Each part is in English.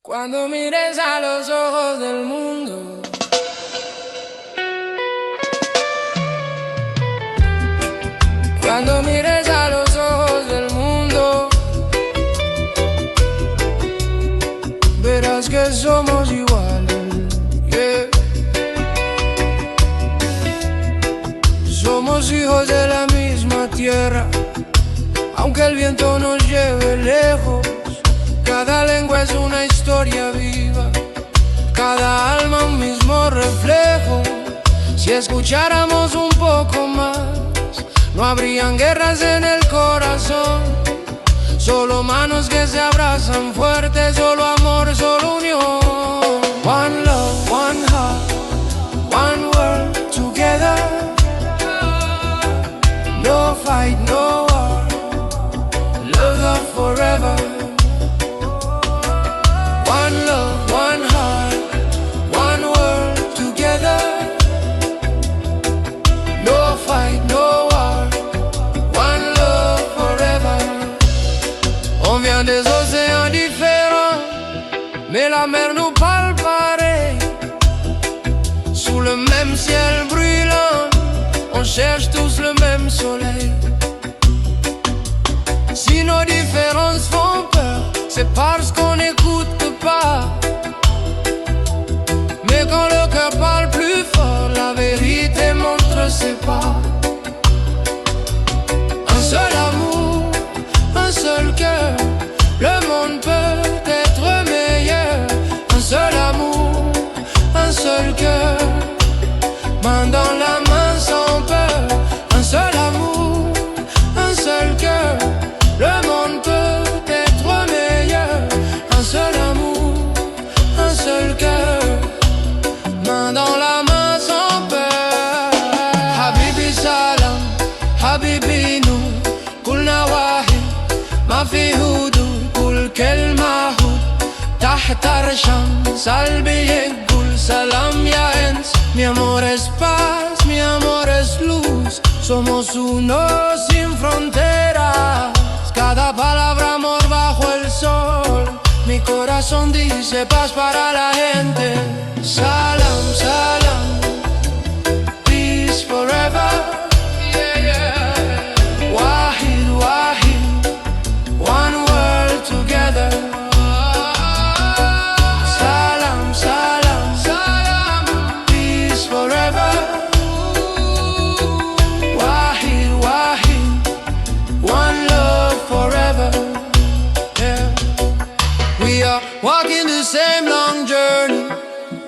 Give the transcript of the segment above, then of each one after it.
Cuando mires a los ojos del mundo, cuando mires a los ojos del mundo, verás que somos iguales, yeah. Somos hijos de la misma tierra, aunque el viento nos lleve lejos. Cada lengua es una historia viva, cada alma un mismo reflejo. Si escucháramos un poco más, no habrían guerras en el corazón. Solo manos que se abrazan fuerte, solo amor, solo unión. One love, one heart, one world together. No fight, no war, love forever. One love, one heart, one world together. No fight, no war, one love forever. On vient des océans différents, mais la mer nous parle pareil. Sous le même ciel brûlant, on cherche tous le même soleil. Si nos différences font peur, c'est parce qu'on n'écoute pas. Mais quand le cœur parle plus fort, la vérité montre ses pas. Un seul amour, un seul cœur, le monde peut être meilleur. Un seul amour, un seul cœur, main dans la main sans peur. Un seul amour, un seul cœur, le monde peut être meilleur. Un seul amour, un seul cœur, main dans la main sans peur. Habibi salam, habibi nu, kulna wahid, ma fi hudud, kul kelma hud, tahta arsham, salbi yekul salam ya ens. Mi amor es paz, mi amor es luz, somos uno sin fronteras. Cada palabra amor bajo el sol. Mi corazón dice paz para la gente. Salam, salam, peace forever. Yeah, yeah. Wahid, wahid, one world together. Salam, salam, salam, peace forever. Wahid, wahid, one love forever. We are walking the same long journey,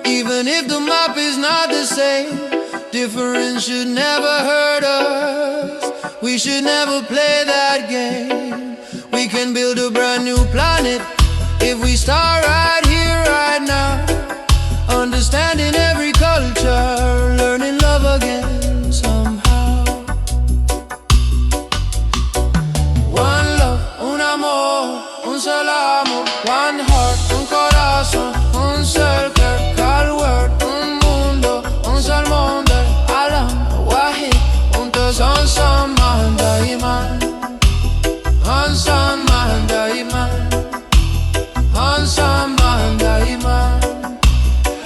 even if the map is not the same. Difference should never hurt us, we should never play that game. We can build a brand new planet if we start right here, right now. Understanding every culture, learning love again somehow. One love, un amor, un solo amor. One heart, un corazón, un seul cœur, cal word, un mundo, un seul monde. Alam, wahid, juntos ensemble, daiman. Ensemble, daiman. Ensemble, daiman.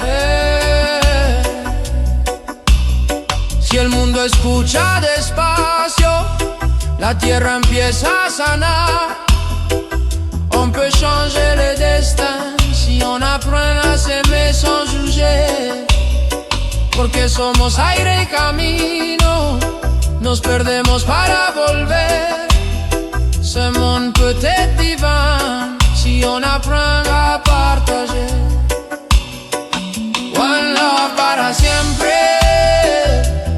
Hey. Si el mundo escucha despacio, la tierra empieza a sanar. On peut changer le destin si on apprend a s'aimer sans juger. Porque somos aire y camino, nos perdemos para volver. Ce monde peut être divin si on apprend a partager. One love para siempre,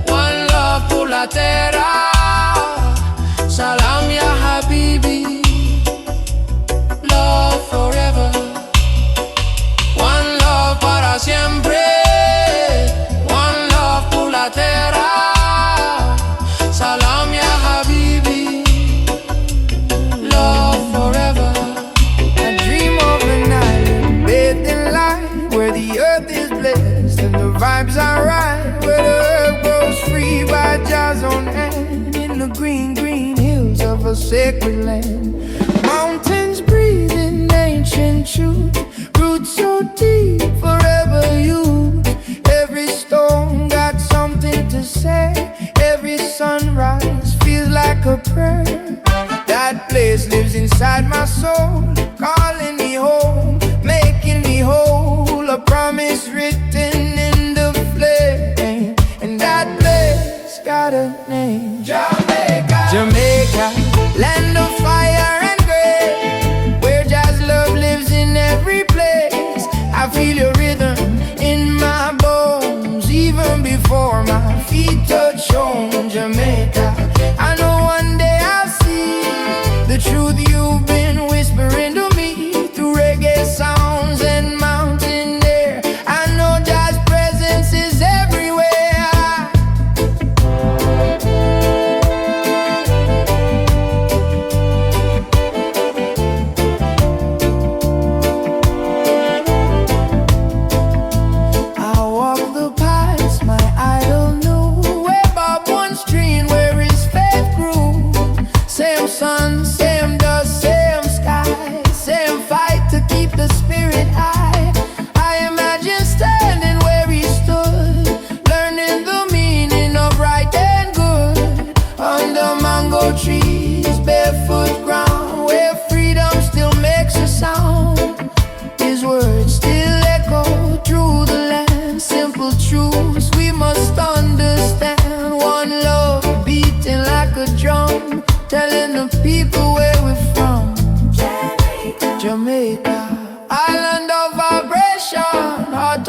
one love pour la terra. Salam ya habibi, love forever. One love para siempre, one love por la tierra. Salam ya habibi, love forever. I dream of an island bathed in light, where the earth is blessed and the vibes are right, where the herb grows free by Jah's own hand, in the green, green hills of a sacred land. Mountains breathing ancient truth, roots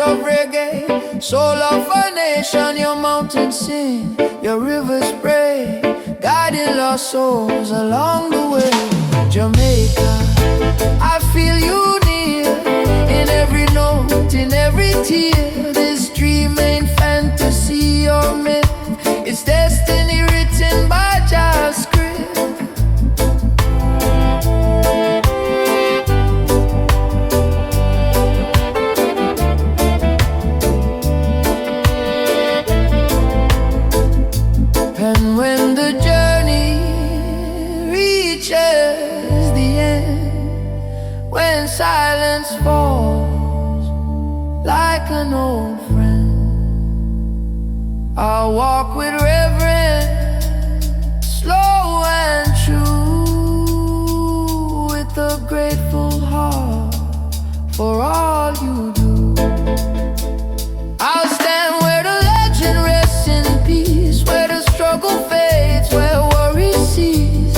of reggae, soul of a nation. Your mountains sing, your rivers pray, guiding lost souls along the way. Jamaica, I feel you near, in every note, in every tear. This dream ain't fantasy or myth, it's destiny written by Jah's script. And when the journey reaches the end, when silence falls like an old friend, I'll walk with reverence, slow and true, with a grateful heart for all you do. I'll stand where the legend rests in peace, where the struggle fades, where worry cease.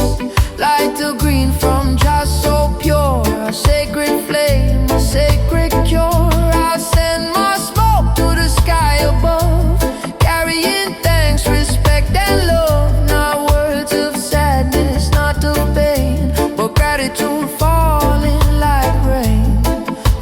Light the green from Jah so pure, a sacred flame, a sacred cure. I'll send more smoke to the sky above, carrying thanks, respect and love. Not words of sadness, not of pain, but gratitude falling like rain.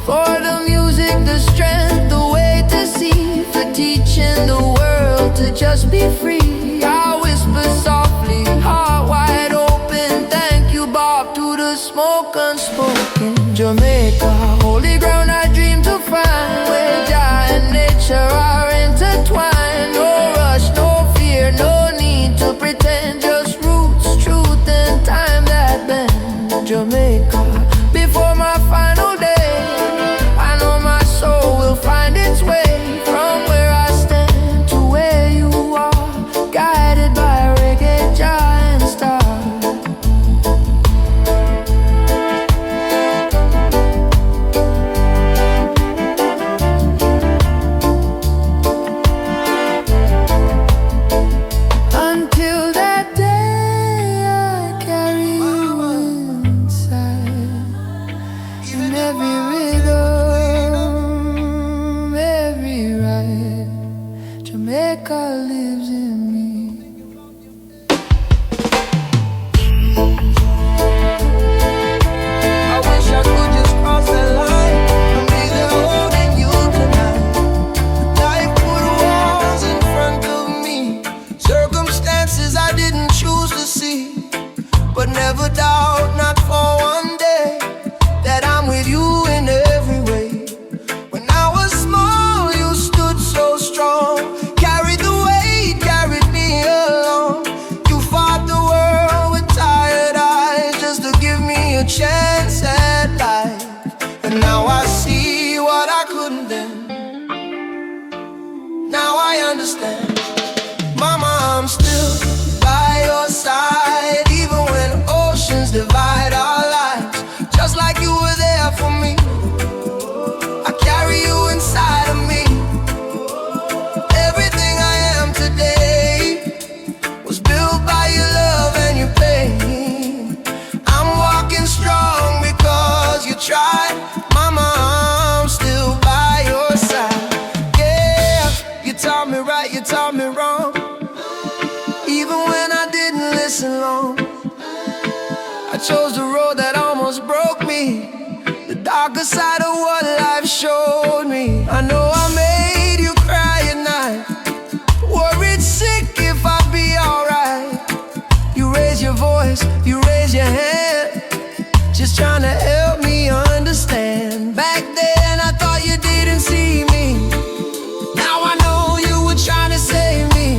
For the music, the strength, the way to see, for teaching the world to just be free. I whisper softly, heart wide open, thank you Bob, to the smoke unspoken. Jamaica, holy ground I dream to find, where Jah and nature are intertwined. No rush, no fear, no need to pretend, just roots, truth and time that bend. Jamaica, before my final day, I know my soul will find its way from where I stand to where you are, guided by reggae, Jah and star. Until that day I carry you inside, in every rhythm, every ride. Jamaica lives in me. I wish I could just cross that line and be there holding you tonight. Life put walls in front of me, circumstances I didn't choose to see, but never doubt, not for one day, that I'm with you in every way. When I was small, you stood so strong, carried the weight, carried me along. You fought the world with tired eyes just to give me a chance at life. And now I see what I couldn't then. Now I understand. Mama, I'm still by your side, even when oceans divide our lives. Just like you were there for me, I carry you inside of me. Everything I am today was built by your love and your pain. I'm walking strong because you tried. Mama, I'm still by your side. Yeah, you taught me right, you taught me wrong, even when I didn't listen long. I chose the road that almost broke me, the darker side of what life showed me. I know I made you cry at night, worried sick if I'd be alright. You raise your voice, you raise your hand, just trying to help me understand. Back then I thought you didn't see me, now I know you were trying to save me.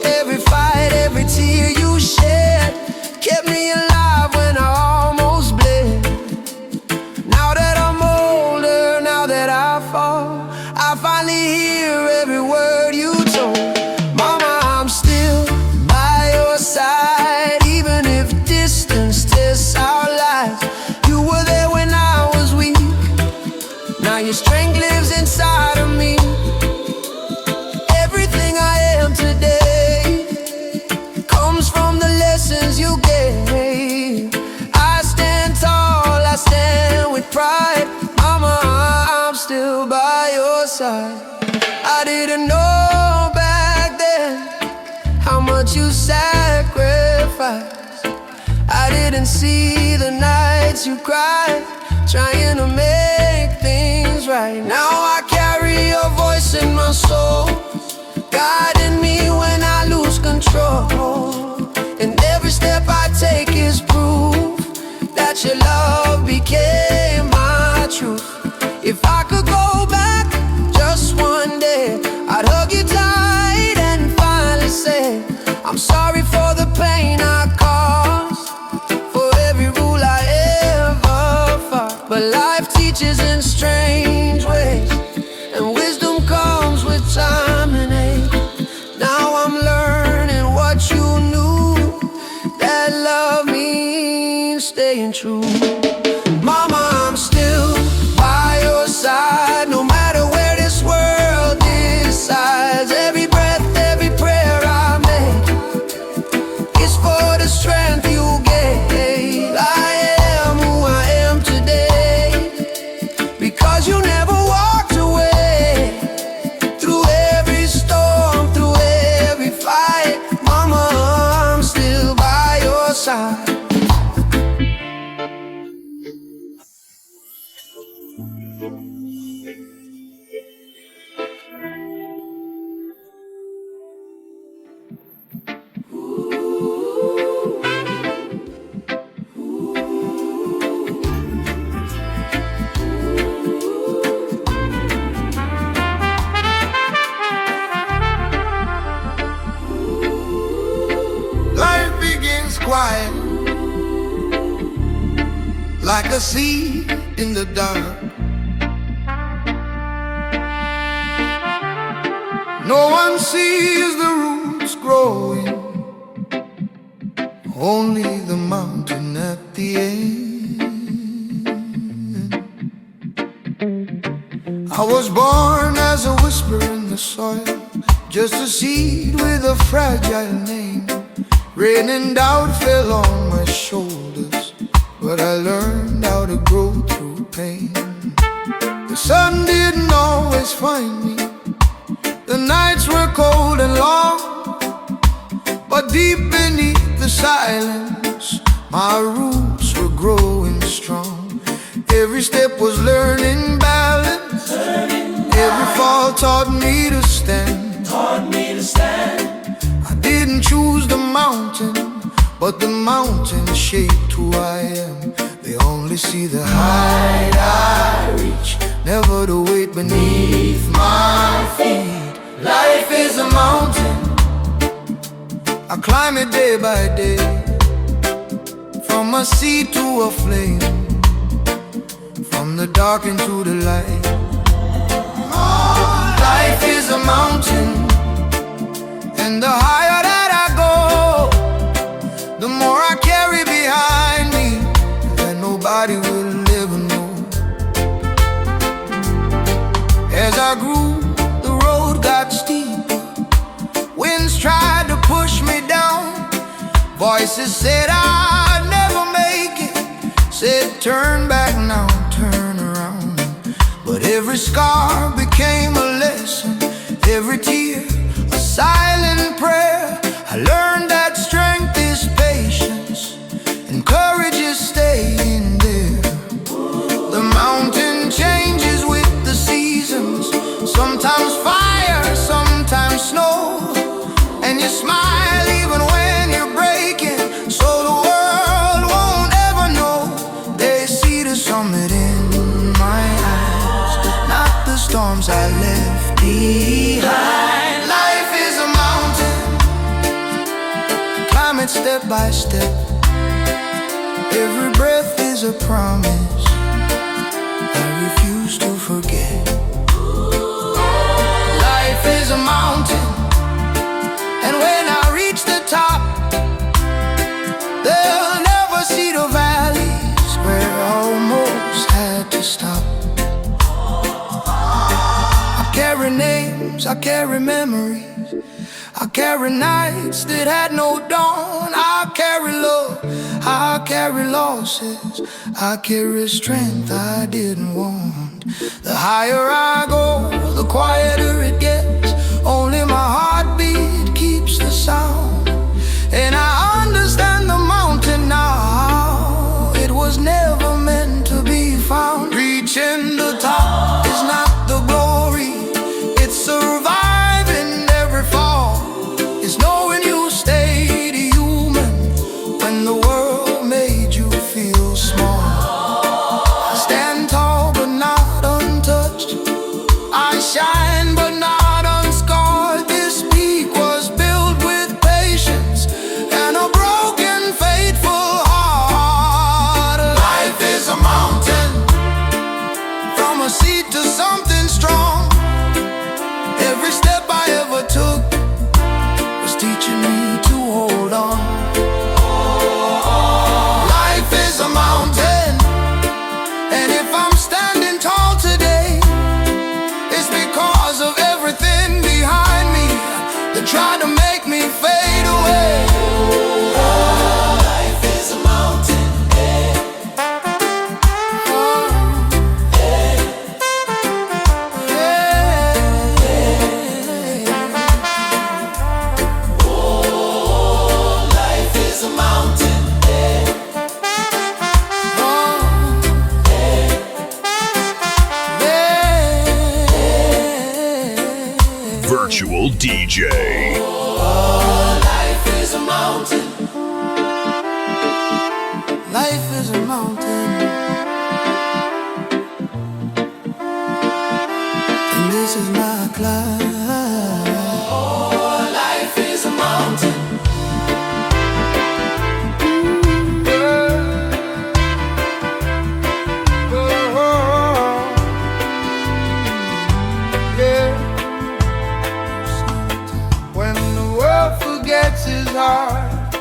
Every fight, every tear you shed kept me alive when I almost bled. Now that I'm older, now that I fall, I finally hear every word you told. Mama, I'm still by your side, even if distance tests our lives. You were there when I was weak, now your strength lives inside of me. Everything I am today comes from the lessons you gave. I stand tall, I stand with pride. Mama, I'm still by your side. I didn't know back then how much you sacrificed. I didn't see the nights you cried, trying to make things right. Now I carry your voice in my soul, guiding me when I lose control. And every step I take is proof that your love became my truth. If I could go back just one day, I'd hug you tight and finally say, I'm sorry for the pain I caused, for every rule I ever fought. But life teaches in strange ways, and wisdom comes with time and age. Now I'm learning what you knew, that love means staying true. Mama, I'm still by your side, no matter where this world decides. Every breath, every prayer I make is for the strength you gave. I am who I am today because you never walked away. Through every storm, through every fight, Mama, I'm still by your side. Life begins quiet, like a seed in the dark. No one sees the roots growing, only the mountain at the end. I was born as a whisper in the soil, just a seed with a fragile name. Rain and doubt fell on my shoulders, but I learned how to grow through pain. The sun didn't always find me, the nights were cold and long, but deep beneath the silence, my roots were growing strong. Every step was learning balance, every fall taught me to stand. I didn't choose the mountain, but the mountain shaped who I am. They only see the height I reach, never the weight beneath my feet. Life is a mountain, I climb it day by day, from a seed to a flame, from the dark into the light. Life is a mountain, and the higher that I go, the more I carry behind me, that nobody will ever know. As I grew, the road got steeper, winds tried to push me down, voices said I'd never make it, said turn back now, turn around. But every scar became a lesson, every tear a silent prayer. I learned that strength is patience, and courage is staying there. The mountain changes with the seasons, sometimes fire, sometimes snow, and you smile even when you're breaking, so the world won't ever know. They see the summit in my eyes, not the storms I left behind. Life is a mountain, climb it step by step. Every breath is a promise I refuse to forget. Life is a mountain, and when I reach the top, they'll never see the valleys where I almost had to stop. I carry names, I carry memories, I carry nights that had no dawn. I carry love, I carry losses, I carry strength I didn't want. The higher I go, the quieter it gets. Only my heartbeat keeps the sound. And I understand the mountain now. It was never meant to be found. Reaching the top is not the glory, it's surviving every fall. It's knowing you stayed human when the world made you feel small. I stand tall but not untouched, I shine but not unscarred. This peak was built with patience and a broken, faithful heart. Life is a mountain, from a seed to something strong. Every step I ever took was teaching me to hold on. Life is a mountain, and if I'm standing tall today, it's because of everything behind me that tried to make me fade away. Life is a mountain, life is a mountain. Virtual DJ. Life is a mountain. Life is a mountain, and this is my climb. Oh, life is a mountain. Yeah. When the world forgets his heart,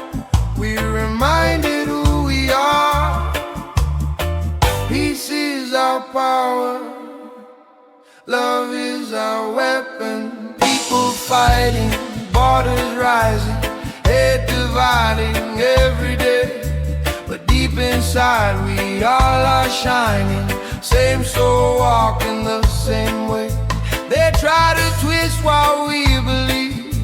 we're reminded who we are. Peace is our power, love is our weapon. People fighting, borders rising, hate dividing every day. But deep inside we all are shining, same soul walking the same way. They try to twist what we believe,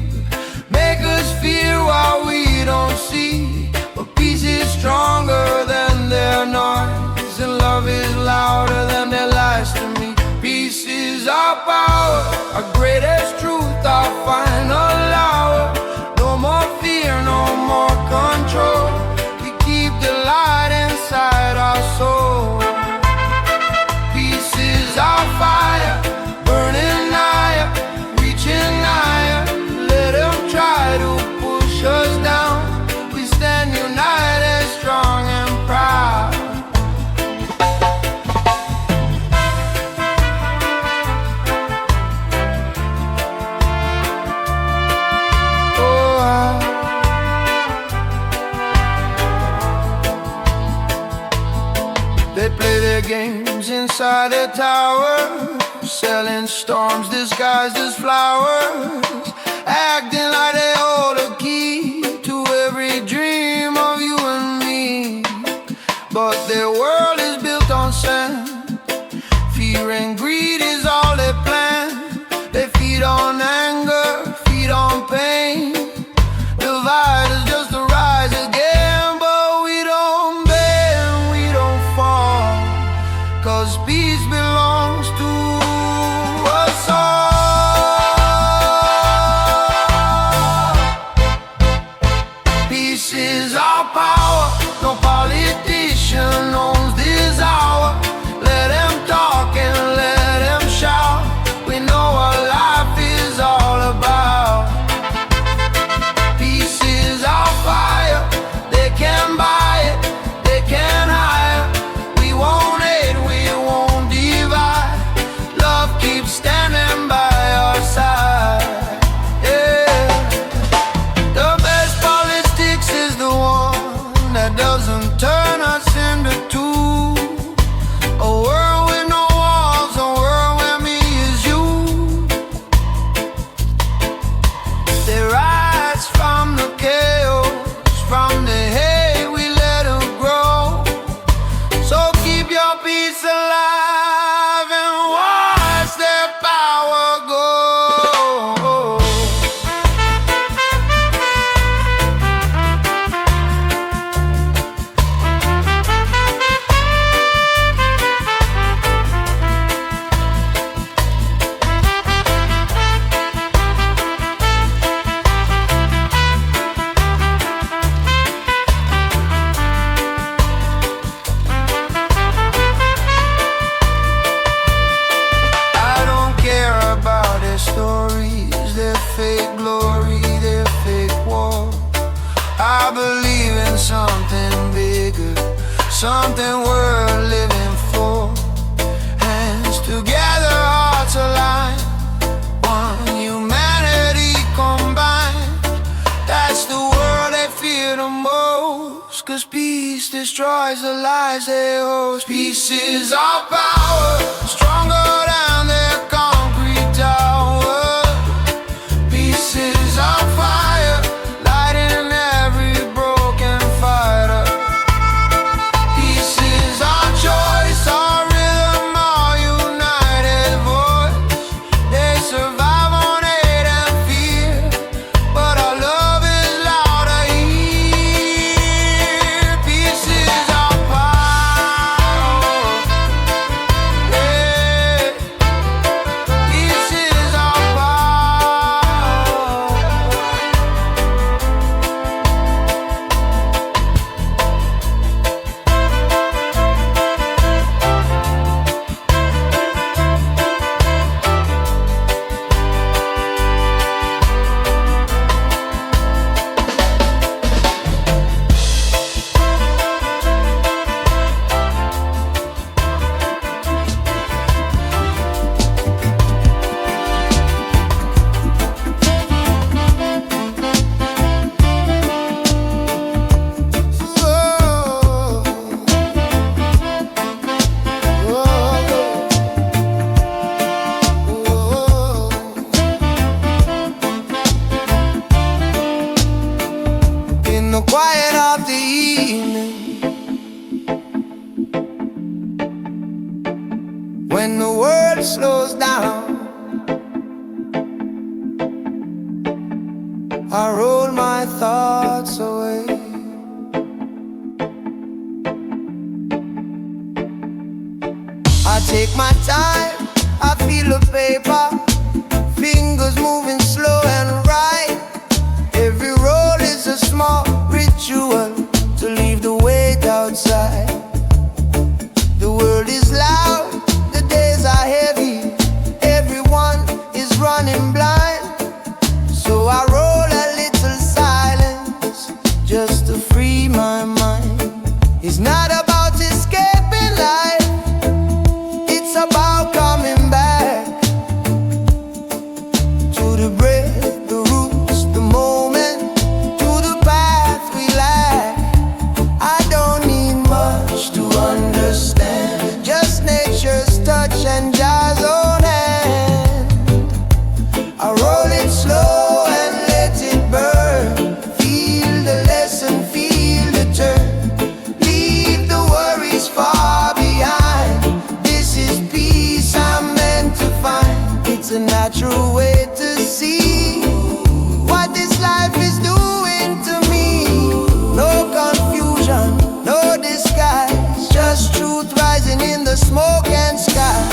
make us fear what we don't see. But peace is stronger than their noise, and love is louder than their lies to me. Peace is our power, our greatest truth, our final hour. No more fear, no more control. We keep the light inside our soul. Peace is our fire, burning higher, reaching higher. Let them try to push us down. We stand united, strong and proud. They play their games inside their tower, selling storms disguised as flowers, acting like they hold a key to every dream of you and me. But their world is built on sand, fear and greed is all they plan. They feed on anger, feed on pain, divide us just to rise again. But we don't bend, we don't fall, 'cause peace belongs to us all. Peace is our power, no politician owns this hour. Let them talk and let something worth living for. Hands together, hearts aligned, one humanity combined. That's the world they fear the most, 'cause peace destroys the lies they host. Peace is our power, stronger than their concrete tower. Peace is our fire, lighting every broken fighter. Peace is our choice, our rhythm, our united voice. They survive on hate and fear, but our love is louder here. Peace is our power, yeah. Peace is our power. In the quiet of the evening, when the world slows down, I roll my thoughts away. I take my time, I feel the paper, fingers moving slow and right. Every roll is a small ritual to leave the weight outside. The world is loud, the days are heavy, everyone is running blind. So I roll a little silence just to free my mind. It's not about escaping life, it's about coming back to the breath, the roots, the moment, to the path we lack. I don't need much to understand, just nature's touch and Jah's own hand. I roll it slow and let it burn. Feel the lesson, feel the turn. Leave the worries far behind. This is peace I'm meant to find. It's a natural way to see what this life is doing to me. No confusion, no disguise, just truth rising in the smoke and sky.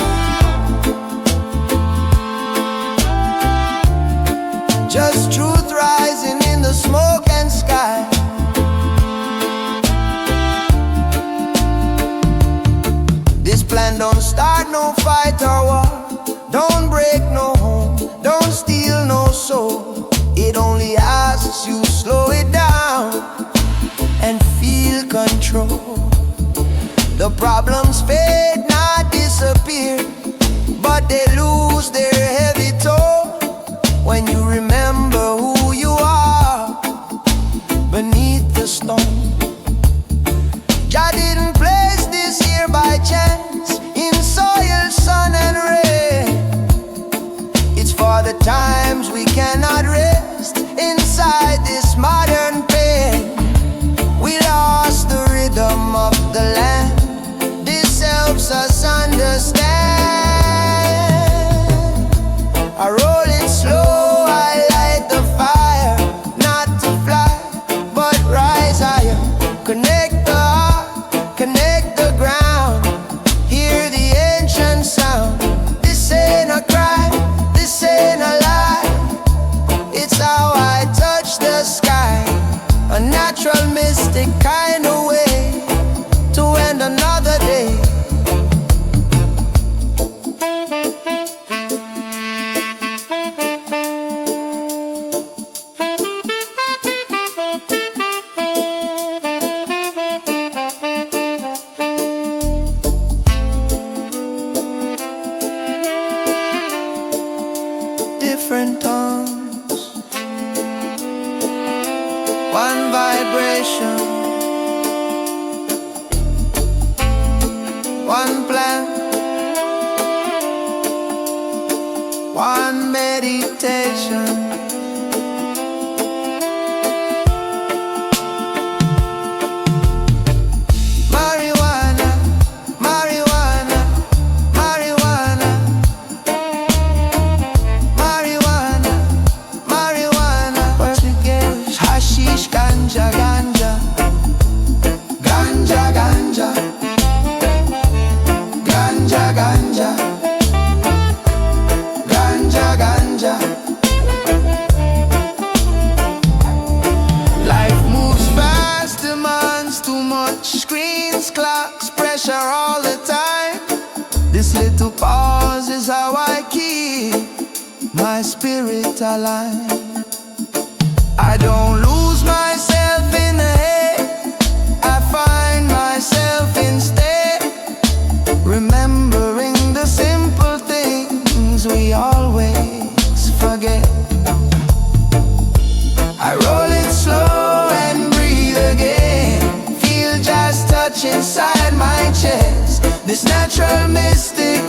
Just truth rising in the smoke and sky. This plan don't start no fight or war, don't break no home, don't steal no soul. It only asks you slow it down and feel control. The problems fade, not disappear, but they lose their heavy toll when you remember who you are beneath the stone. Jah didn't place this here by chance in soil, sun and rain. It's for the times we cannot rest inside this modern pain. We lost the rhythm of the land, this helps us understand. different tongues, one vibration, one plan, one meditation. All the time, this little pause is how I keep my spirit alive. I don't lose myself in the head, I find myself instead, remembering the simple things we always forget. I roll it slow and breathe again, feel just touch inside my chest. This natural mystic